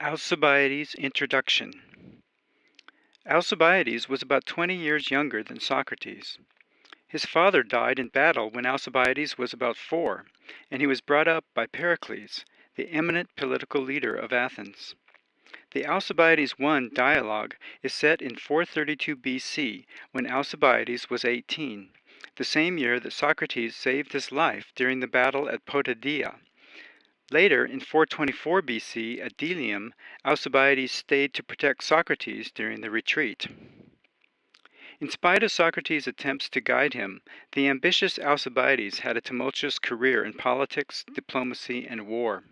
Alcibiades' Introduction. Alcibiades was about 20 years younger than Socrates. His father died in battle when Alcibiades was about 4, and he was brought up by Pericles, the eminent political leader of Athens. The Alcibiades I dialogue is set in 432 BC when Alcibiades was 18, the same year that Socrates saved his life during the battle at Potidaea. Later, in 424 BC, at Delium, Alcibiades stayed to protect Socrates during the retreat. In spite of Socrates' attempts to guide him, the ambitious Alcibiades had a tumultuous career in politics, diplomacy, and war.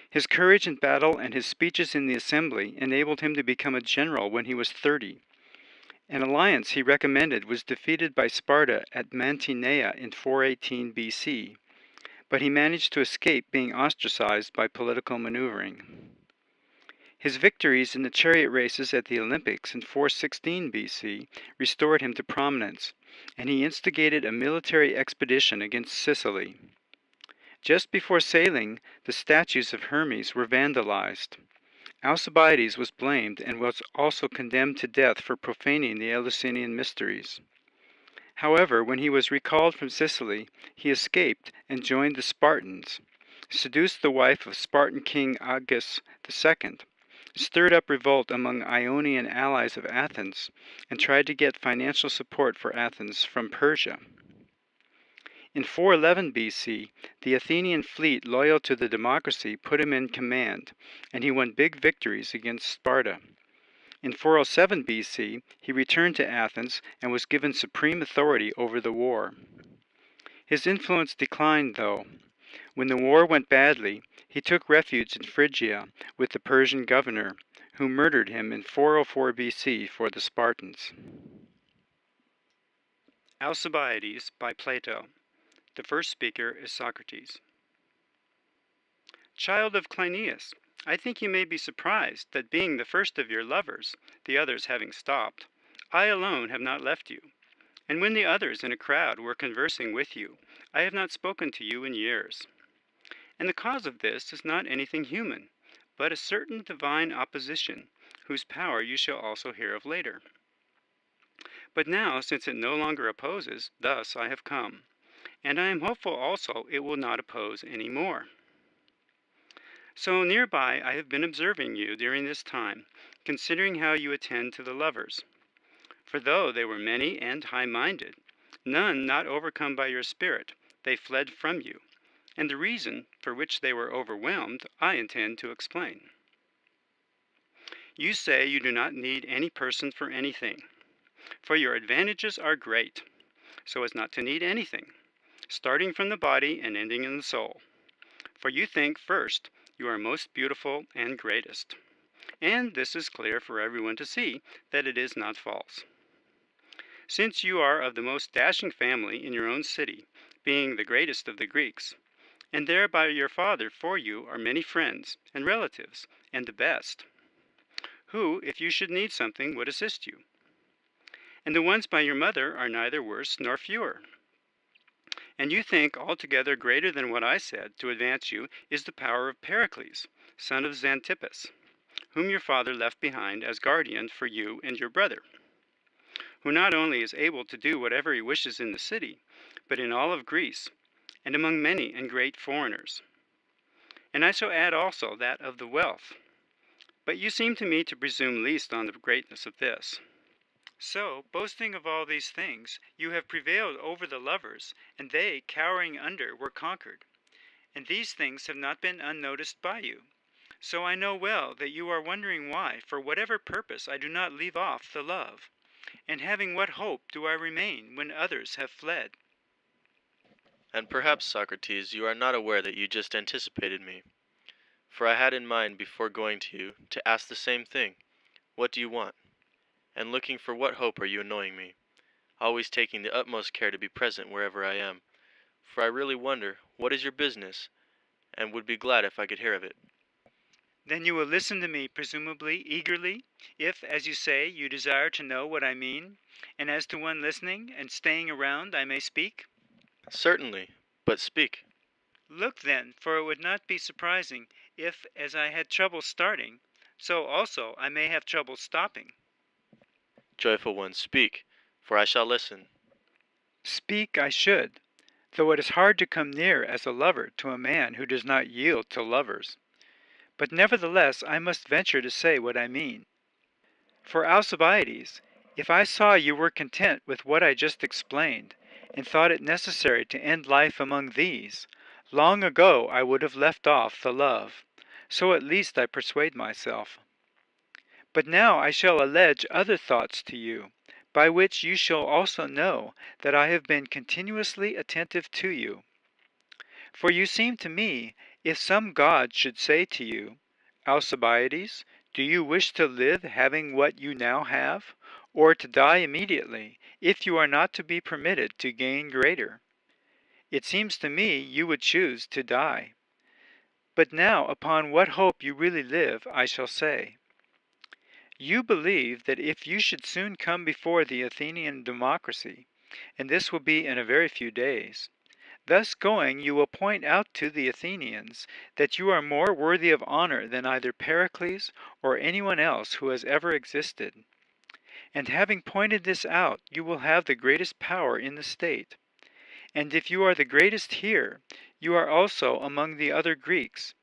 His courage in battle and his speeches in the assembly enabled him to become a general when he was 30. An alliance he recommended was defeated by Sparta at Mantinea in 418 BC. But he managed to escape being ostracized by political maneuvering. His victories in the chariot races at the Olympics in 416 BC restored him to prominence, and he instigated a military expedition against Sicily. Just before sailing, the statues of Hermes were vandalized. Alcibiades was blamed and was also condemned to death for profaning the Eleusinian mysteries. However, when he was recalled from Sicily, he escaped and joined the Spartans, seduced the wife of Spartan king Agis II, stirred up revolt among Ionian allies of Athens, and tried to get financial support for Athens from Persia. In 411 BC, the Athenian fleet loyal to the democracy put him in command, and he won big victories against Sparta. In 407 BC, he returned to Athens and was given supreme authority over the war. His influence declined, though. When the war went badly, he took refuge in Phrygia with the Persian governor, who murdered him in 404 BC for the Spartans. Alcibiades by Plato. The first speaker is Socrates. Child of Cleinias, I think you may be surprised that being the first of your lovers, the others having stopped, I alone have not left you. And when the others in a crowd were conversing with you, I have not spoken to you in years. And the cause of this is not anything human, but a certain divine opposition, whose power you shall also hear of later. But now, since it no longer opposes, thus I have come, and I am hopeful also it will not oppose any more. So nearby I have been observing you during this time, considering how you attend to the lovers. For though they were many and high-minded, none not overcome by your spirit, they fled from you, and the reason for which they were overwhelmed I intend to explain. You say you do not need any person for anything, for your advantages are great, so as not to need anything, starting from the body and ending in the soul. For you think, first, you are most beautiful and greatest. And this is clear for everyone to see, that it is not false. Since you are of the most dashing family in your own city, being the greatest of the Greeks, and there by your father for you are many friends and relatives, and the best, who, if you should need something, would assist you. And the ones by your mother are neither worse nor fewer. And you think altogether greater than what I said to advance you is the power of Pericles, son of Xanthippus, whom your father left behind as guardian for you and your brother, who not only is able to do whatever he wishes in the city, but in all of Greece, and among many and great foreigners. And I shall add also that of the wealth. But you seem to me to presume least on the greatness of this. So, boasting of all these things, you have prevailed over the lovers, and they, cowering under, were conquered. And these things have not been unnoticed by you. So I know well that you are wondering why, for whatever purpose, I do not leave off the love. And having what hope do I remain when others have fled? And perhaps, Socrates, you are not aware that you just anticipated me. For I had in mind before going to you to ask the same thing. What do you want? And looking for what hope are you annoying me, always taking the utmost care to be present wherever I am, for I really wonder what is your business, and would be glad if I could hear of it. Then you will listen to me, presumably, eagerly, if, as you say, you desire to know what I mean, and as to one listening and staying around I may speak? Certainly, but speak. Look then, for it would not be surprising If, as I had trouble starting, so also I may have trouble stopping. Joyful one, speak, for I shall listen. Speak I should, though it is hard to come near as a lover to a man who does not yield to lovers. But nevertheless I must venture to say what I mean. For Alcibiades, if I saw you were content with what I just explained, and thought it necessary to end life among these, long ago I would have left off the love. So at least I persuade myself. But now I shall allege other thoughts to you, by which you shall also know that I have been continuously attentive to you. For you seem to me, if some god should say to you, Alcibiades, do you wish to live having what you now have, or to die immediately, if you are not to be permitted to gain greater? It seems to me you would choose to die. But now upon what hope you really live I shall say. You believe that if you should soon come before the Athenian democracy, and this will be in a very few days, thus going you will point out to the Athenians that you are more worthy of honor than either Pericles or anyone else who has ever existed. And having pointed this out, you will have the greatest power in the state. And if you are the greatest here, you are also among the other Greeks,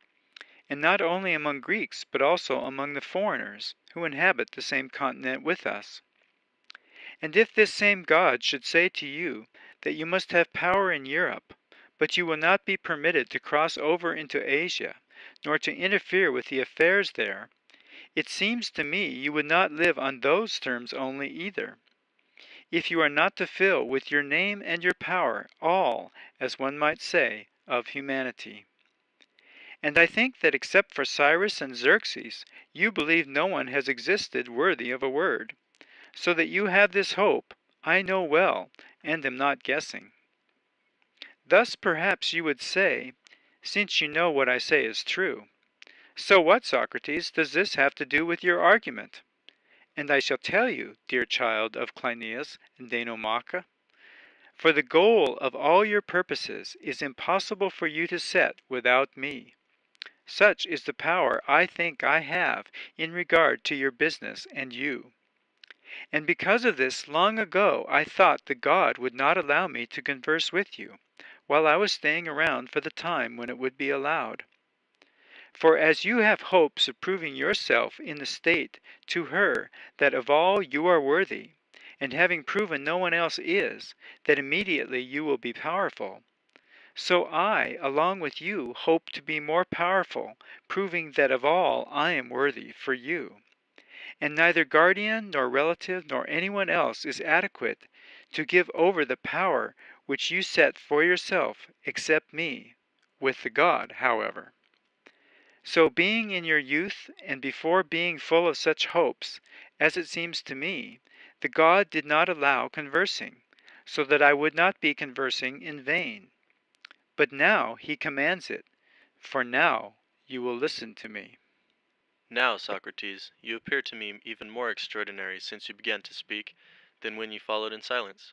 and not only among Greeks, but also among the foreigners who inhabit the same continent with us. And if this same God should say to you that you must have power in Europe, but you will not be permitted to cross over into Asia, nor to interfere with the affairs there, it seems to me you would not live on those terms only either, if you are not to fill with your name and your power all, as one might say, of humanity. And I think that except for Cyrus and Xerxes, you believe no one has existed worthy of a word, so that you have this hope, I know well, and am not guessing. Thus perhaps you would say, since you know what I say is true, so what, Socrates, does this have to do with your argument? And I shall tell you, dear child of Cleinias and Deinomachus, for the goal of all your purposes is impossible for you to set without me. Such is the power I think I have in regard to your business and you. And because of this, long ago I thought that God would not allow me to converse with you, while I was staying around for the time when it would be allowed. For as you have hopes of proving yourself in the state to her that of all you are worthy, and having proven no one else is, that immediately you will be powerful, so I, along with you, hope to be more powerful, proving that of all I am worthy for you. And neither guardian nor relative nor anyone else is adequate to give over the power which you set for yourself except me, with the god, however. So being in your youth, and before being full of such hopes, as it seems to me, the god did not allow conversing, so that I would not be conversing in vain. But now he commands it, for now you will listen to me. Now, Socrates, you appear to me even more extraordinary since you began to speak than when you followed in silence,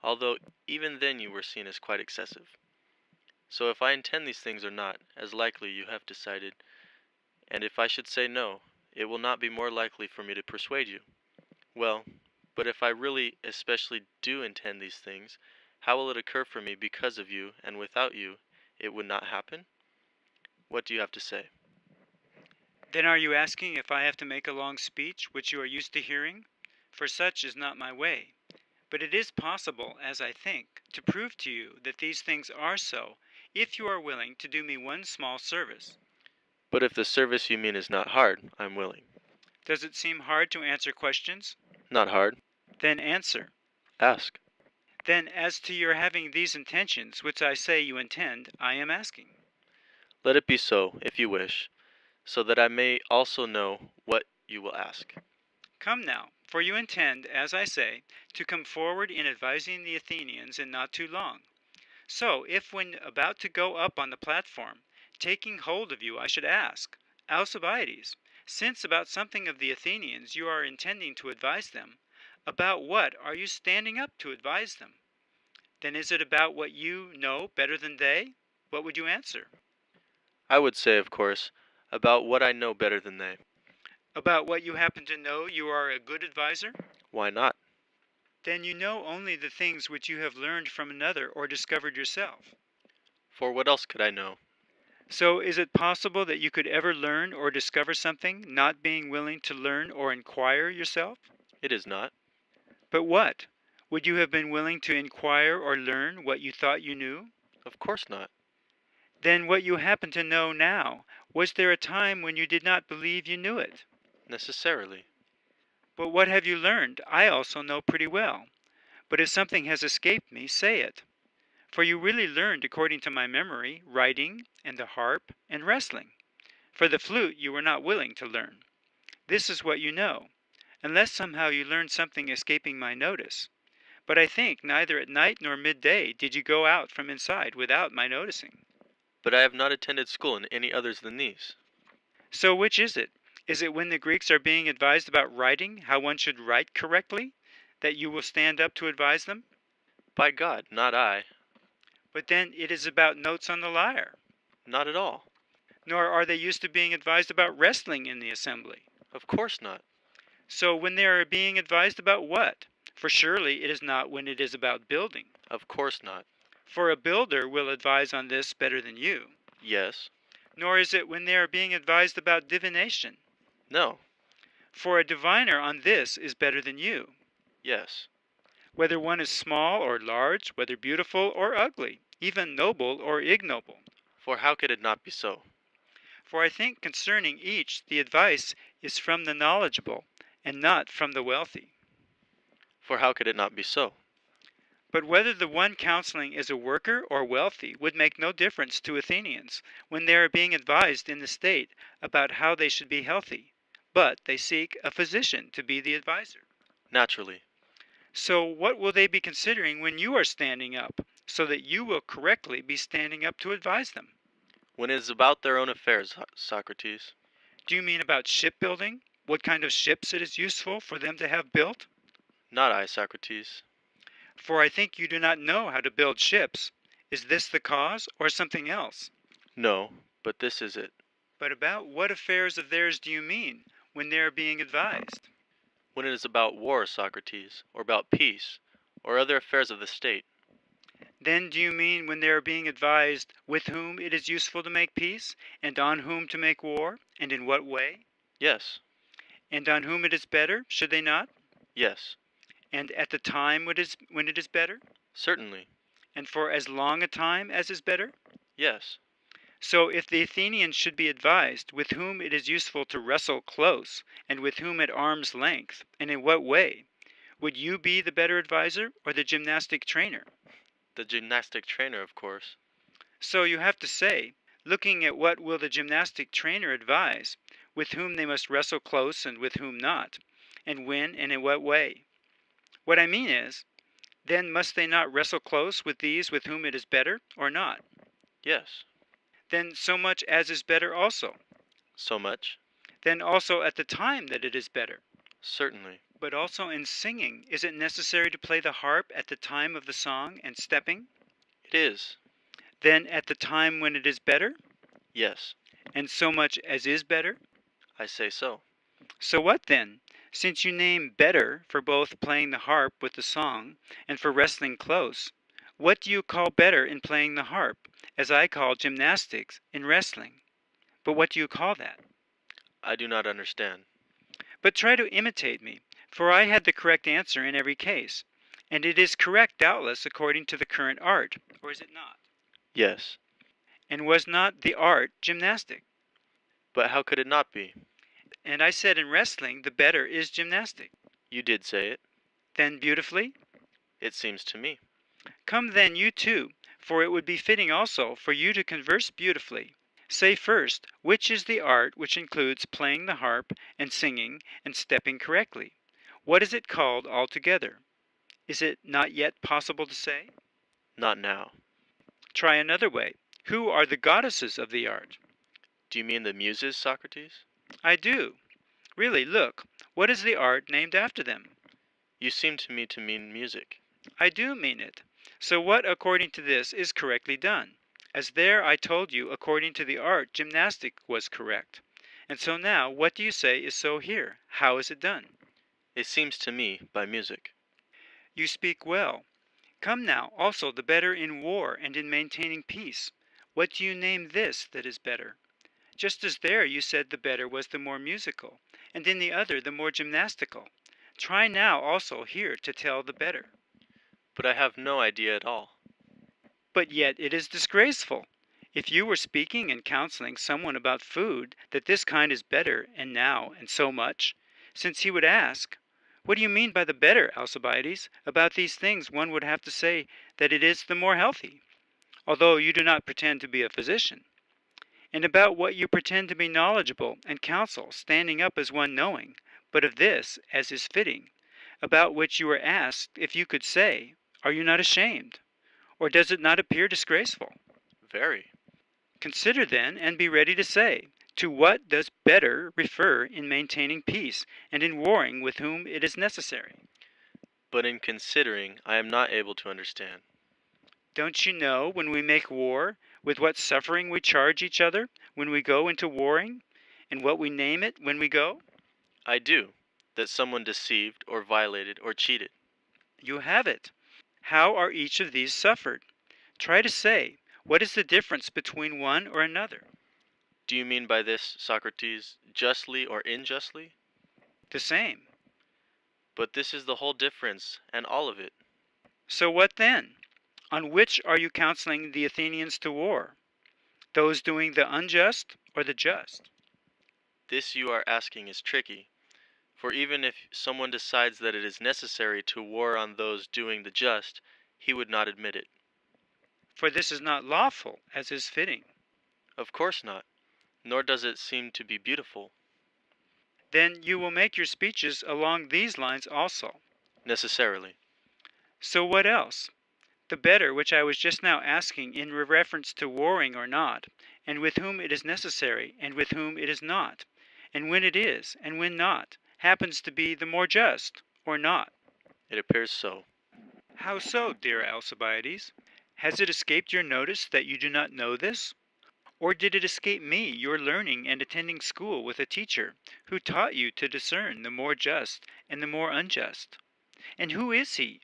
although even then you were seen as quite excessive. So if I intend these things or not, as likely you have decided, and if I should say no, it will not be more likely for me to persuade you. Well, but if I really especially do intend these things, how will it occur for me because of you, and without you, it would not happen? What do you have to say? Then are you asking if I have to make a long speech, which you are used to hearing? For such is not my way. But it is possible, as I think, to prove to you that these things are so, if you are willing to do me one small service. But if the service you mean is not hard, I'm willing. Does it seem hard to answer questions? Not hard? Then answer. Ask. Then as to your having these intentions, which I say you intend, I am asking. Let it be so, if you wish, so that I may also know what you will ask. Come now, for you intend, as I say, to come forward in advising the Athenians in not too long. So, if when about to go up on the platform, taking hold of you, I should ask, Alcibiades, since about something of the Athenians you are intending to advise them, about what are you standing up to advise them? Then is it about what you know better than they? What would you answer? I would say, of course, About what I know better than they. About what you happen to know you are a good adviser? Why not? Then you know only the things which you have learned from another or discovered yourself. For what else could I know? So is it possible that you could ever learn or discover something, not being willing to learn or inquire yourself? It is not. But what? Would you have been willing to inquire or learn what you thought you knew? Of course not. Then what you happen to know now, was there a time when you did not believe you knew it? Necessarily. But what have you learned? I also know pretty well. But if something has escaped me, say it. For you really learned, according to my memory, writing, and the harp, and wrestling. For the flute you were not willing to learn. This is what you know, unless somehow you learned something escaping my notice. But I think neither at night nor midday did you go out from inside without my noticing. But I have not attended school in any others than these. So which is it? Is it when the Greeks are being advised about writing, how one should write correctly, that you will stand up to advise them? By God, not I. But then it is about notes on the lyre. Not at all. Nor are they used to being advised about wrestling in the assembly. Of course not. So when they are being advised about what? For surely it is not when it is about building. Of course not. For a builder will advise on this better than you. Yes. Nor is it when they are being advised about divination. No. For a diviner on this is better than you. Yes. Whether one is small or large, whether beautiful or ugly, even noble or ignoble. For how could it not be so? For I think concerning each the advice is from the knowledgeable, and not from the wealthy. For how could it not be so? But whether the one counseling is a worker or wealthy would make no difference to Athenians when they are being advised in the state about how they should be healthy, but they seek a physician to be the adviser. Naturally. So what will they be considering when you are standing up, so that you will correctly be standing up to advise them? When it is about their own affairs, Socrates. Do you mean about shipbuilding? What kind of ships it is useful for them to have built? Not I, Socrates. For I think you do not know how to build ships. Is this the cause, or something else? No, but this is it. But about what affairs of theirs do you mean, when they are being advised? When it is about war, Socrates, or about peace, or other affairs of the state. Then do you mean when they are being advised with whom it is useful to make peace, and on whom to make war, and in what way? Yes. And on whom it is better, should they not? Yes. And at the time when it is better? Certainly. And for as long a time as is better? Yes. So if the Athenians should be advised with whom it is useful to wrestle close, and with whom at arm's length, and in what way, would you be the better adviser or the gymnastic trainer? The gymnastic trainer, of course. So you have to say, looking at what will the gymnastic trainer advise, with whom they must wrestle close and with whom not, and when and in what way. What I mean is, then must they not wrestle close with these with whom it is better, or not? Yes. Then so much as is better also. So much? Then also at the time that it is better. Certainly. But also in singing, is it necessary to play the harp at the time of the song and stepping? It is. Then at the time when it is better? Yes. And so much as is better? I say so. So what then? Since you name better for both playing the harp with the song and for wrestling close, what do you call better in playing the harp, as I call gymnastics in wrestling? But what do you call that? I do not understand. But try to imitate me, for I had the correct answer in every case, and it is correct doubtless according to the current art, or is it not? Yes. And was not the art gymnastic? But how could it not be? And I said in wrestling the better is gymnastic. You did say it. Then beautifully? It seems to me. Come then you too, for it would be fitting also for you to converse beautifully. Say first, which is the art which includes playing the harp and singing and stepping correctly? What is it called altogether? Is it not yet possible to say? Not now. Try another way. Who are the goddesses of the art? Do you mean the muses, Socrates? I do. Really, look, what is the art named after them? You seem to me to mean music. I do mean it. So what, according to this, is correctly done? As there I told you, according to the art, gymnastic was correct. And so now, what do you say is so here? How is it done? It seems to me by music. You speak well. Come now, also the better in war and in maintaining peace. What do you name this that is better? Just as there you said the better was the more musical, and in the other the more gymnastical. Try now also here to tell the better. But I have no idea at all. But yet it is disgraceful. If you were speaking and counseling someone about food, that this kind is better, and now, and so much, since he would ask, what do you mean by the better, Alcibiades? About these things one would have to say that it is the more healthy, although you do not pretend to be a physician. And about what you pretend to be knowledgeable and counsel, standing up as one knowing, but of this, as is fitting, about which you were asked if you could say, are you not ashamed? Or does it not appear disgraceful? Very. Consider then, and be ready to say, to what does better refer in maintaining peace, and in warring with whom it is necessary? But in considering, I am not able to understand. Don't you know, when we make war, with what suffering we charge each other, when we go into warring, and what we name it when we go? I do, that someone deceived, or violated, or cheated. You have it. How are each of these suffered? Try to say, what is the difference between one or another? Do you mean by this, Socrates, justly or unjustly? The same. But this is the whole difference, and all of it. So what then? On which are you counseling the Athenians to war? Those doing the unjust or the just? This you are asking is tricky, for even if someone decides that it is necessary to war on those doing the just, he would not admit it. For this is not lawful, as is fitting. Of course not, nor does it seem to be beautiful. Then you will make your speeches along these lines also. Necessarily. So what else? The better which I was just now asking in reference to warring or not, and with whom it is necessary, and with whom it is not, and when it is, and when not, happens to be the more just, or not. It appears so. How so, dear Alcibiades? Has it escaped your notice that you do not know this? Or did it escape me, your learning and attending school with a teacher, who taught you to discern the more just and the more unjust? And who is he?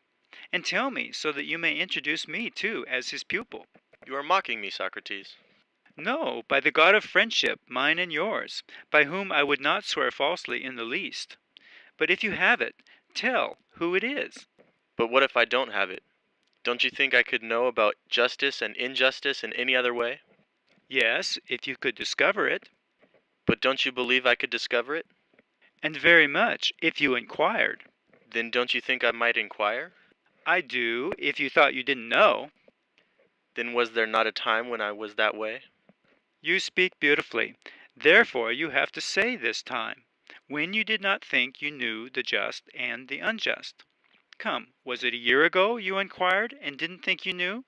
And tell me, so that you may introduce me too as his pupil. You are mocking me, Socrates. No, by the God of friendship, mine and yours, by whom I would not swear falsely in the least. But if you have it, tell who it is. But what if I don't have it? Don't you think I could know about justice and injustice in any other way? Yes, if you could discover it, But don't you believe I could discover it? and very much, if you inquired. Then don't you think I might inquire? I do, if you thought you didn't know. Then was there not a time when I was that way? You speak beautifully. Therefore you have to say this time, when you did not think you knew the just and the unjust. Come, was it a year ago you inquired and didn't think you knew?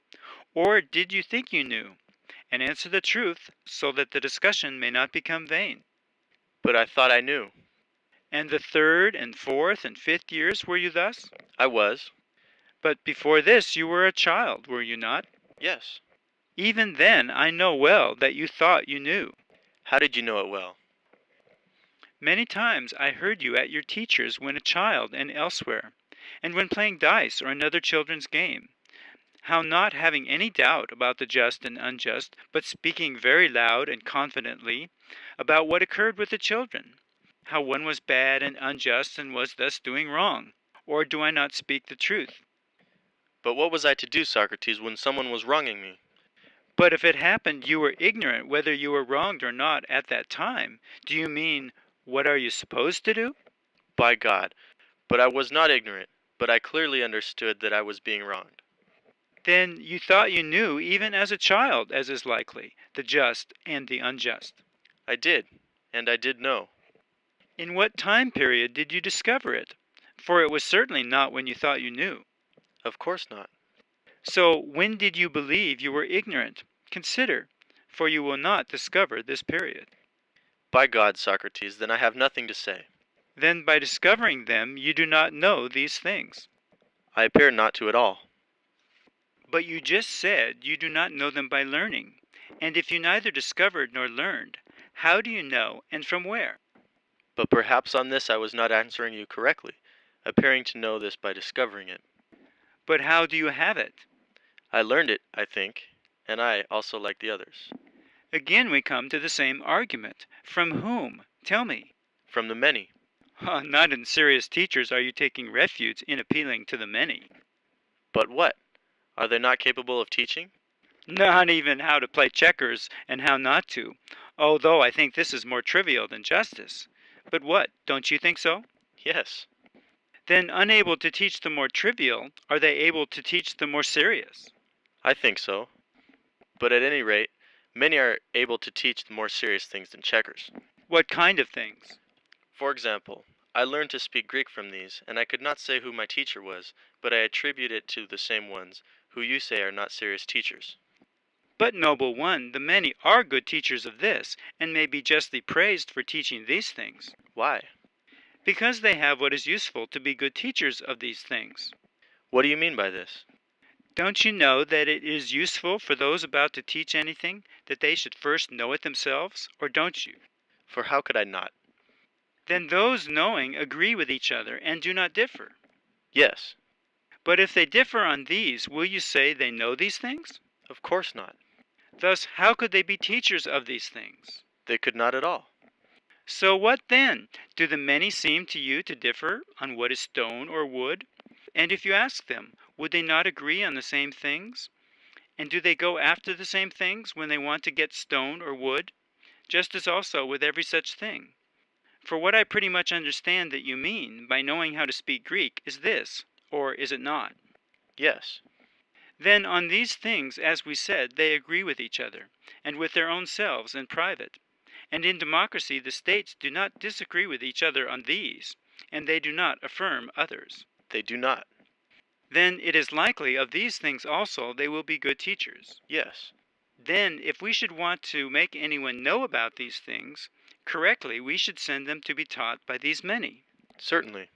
Or did you think you knew? And answer the truth, so that the discussion may not become vain. But I thought I knew. And the third and fourth and fifth years were you thus? I was. But before this you were a child, were you not? Yes. Even then I know well that you thought you knew. How did you know it well? Many times I heard you at your teacher's when a child and elsewhere, and when playing dice or another children's game, how not having any doubt about the just and unjust, but speaking very loud and confidently about what occurred with the children, how one was bad and unjust and was thus doing wrong. Or do I not speak the truth? But what was I to do, Socrates, when someone was wronging me? But if it happened you were ignorant whether you were wronged or not at that time, do you mean, what are you supposed to do? By God. But I was not ignorant, but I clearly understood that I was being wronged. Then you thought you knew, even as a child, as is likely, the just and the unjust. I did, and I did know. In what time period did you discover it? For it was certainly not when you thought you knew. Of course not. So when did you believe you were ignorant? Consider, for you will not discover this period. By God, Socrates, then I have nothing to say. Then by discovering them you do not know these things. I appear not to at all. But you just said you do not know them by learning. And if you neither discovered nor learned, how do you know, and from where? But perhaps on this I was not answering you correctly, appearing to know this by discovering it. But how do you have it? I learned it, I think, and I also like the others. Again we come to the same argument. From whom? Tell me. From the many. Not in serious teachers are you taking refuge in appealing to the many. But what? Are they not capable of teaching? Not even how to play checkers and how not to, although I think this is more trivial than justice. But what, don't you think so? Yes, Then, unable to teach the more trivial, are they able to teach the more serious? I think so. But at any rate, many are able to teach the more serious things than checkers. What kind of things? For example, I learned to speak Greek from these, and I could not say who my teacher was, but I attribute it to the same ones, who you say are not serious teachers. But, noble one, the many are good teachers of this, and may be justly praised for teaching these things. Why? Because they have what is useful to be good teachers of these things. What do you mean by this? Don't you know that it is useful for those about to teach anything that they should first know it themselves, or don't you? For how could I not? Then those knowing agree with each other and do not differ. Yes, But if they differ on these, will you say they know these things? of course not. Thus, how could they be teachers of these things? They could not at all. So what then? Do the many seem to you to differ on what is stone or wood? And if you ask them, would they not agree on the same things? And do they go after the same things when they want to get stone or wood? Just as also with every such thing. For what I pretty much understand that you mean by knowing how to speak Greek is this, or is it not? Yes, Then on these things, as we said, they agree with each other, and with their own selves in private. And in democracy the states do not disagree with each other on these, and they do not affirm others. they do not. Then it is likely of these things also they will be good teachers. Yes, Then if we should want to make anyone know about these things correctly, we should send them to be taught by these many. certainly.